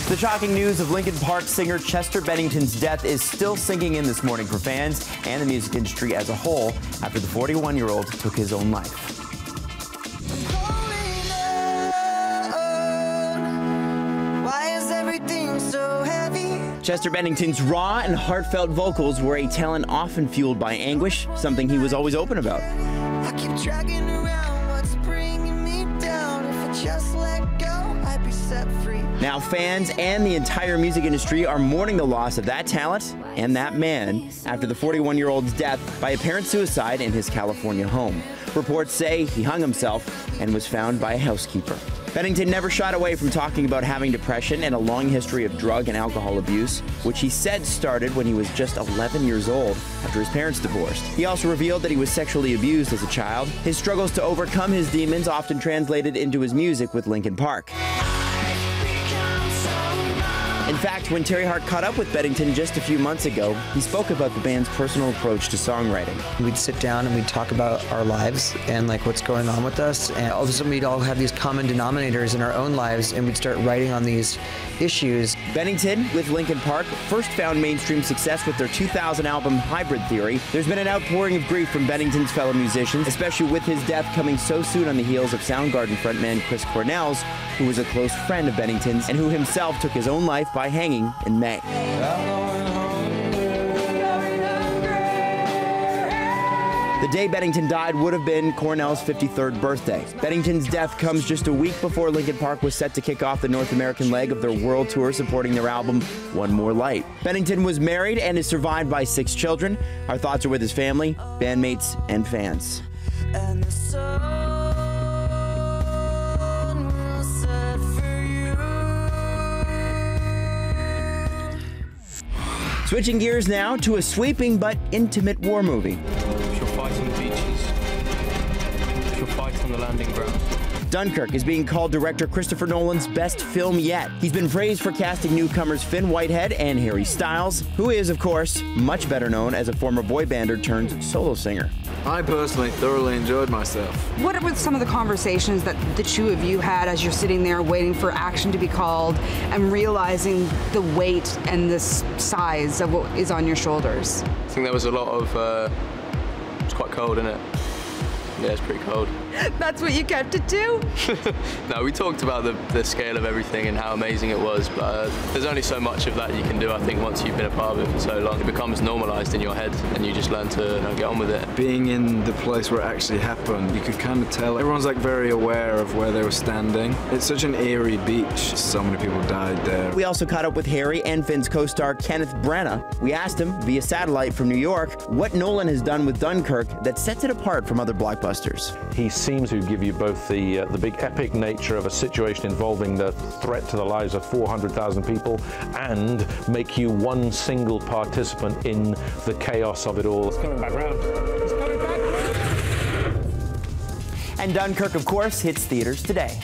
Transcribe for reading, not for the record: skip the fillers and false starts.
The shocking news of Linkin Park singer Chester Bennington's death is still sinking in this morning for fans and the music industry as a whole after the 41-year-old took his own life. Chester Bennington's raw and heartfelt vocals were a talent often fueled by anguish, something he was always open about. I keep dragging around what's bringing me down. If I just let go, I'd be set free. Now fans and the entire music industry are mourning the loss of that talent and that man after the 41-year-old's death by apparent suicide in his California home. Reports say he hung himself and was found by a housekeeper. Bennington never shied away from talking about having depression and a long history of drug and alcohol abuse, which he said started when he was just 11 years old after his parents divorced. He also revealed that he was sexually abused as a child. His struggles to overcome his demons often translated into his music with Linkin Park. In fact, when Terry Hart caught up with Bennington just a few months ago, he spoke about the band's personal approach to songwriting. We'd sit down and we'd talk about our lives and like what's going on with us, and all of a sudden we'd all have these common denominators in our own lives, and we'd start writing on these issues. Bennington, with Linkin Park, first found mainstream success with their 2000 album Hybrid Theory. There's been an outpouring of grief from Bennington's fellow musicians, especially with his death coming so soon on the heels of Soundgarden frontman Chris Cornell's, who was a close friend of Bennington's and who himself took his own life by hanging in May. The day Bennington died would have been Cornell's 53rd birthday. Bennington's death comes just a week before Linkin Park was set to kick off the North American leg of their world tour supporting their album, One More Light. Bennington was married and is survived by 6 children. Our thoughts are with his family, bandmates, and fans. And the sun will set for you. Switching gears now to a sweeping but intimate war movie. She'll fight on the beaches. She'll fight on the landing ground. Dunkirk is being called director Christopher Nolan's best film yet. He's been praised for casting newcomers Finn Whitehead and Harry Styles, who is, of course, much better known as a former boy bander turned solo singer. I personally thoroughly enjoyed myself. What were some of the conversations that the two of you had as you're sitting there waiting for action to be called and realizing the weight and the size of what is on your shoulders? I think there was a lot of, it's quite cold, isn't it? Yeah, it's pretty cold. That's what you kept it to? No, we talked about the scale of everything and how amazing it was, but there's only so much of that you can do, I think, once you've been a part of it for so long. It becomes normalized in your head and you just learn to get on with it. Being in the place where it actually happened, you could kind of tell everyone's like very aware of where they were standing. It's such an eerie beach. So many people died there. We also caught up with Harry and Finn's co-star Kenneth Branagh. We asked him, via satellite from New York, what Nolan has done with Dunkirk that sets it apart from other blockbusters. He seems to give you both the big epic nature of a situation involving the threat to the lives of 400,000 people and make you one single participant in the chaos of it all. It's coming back round. It's coming back round. And Dunkirk, of course, hits theaters today.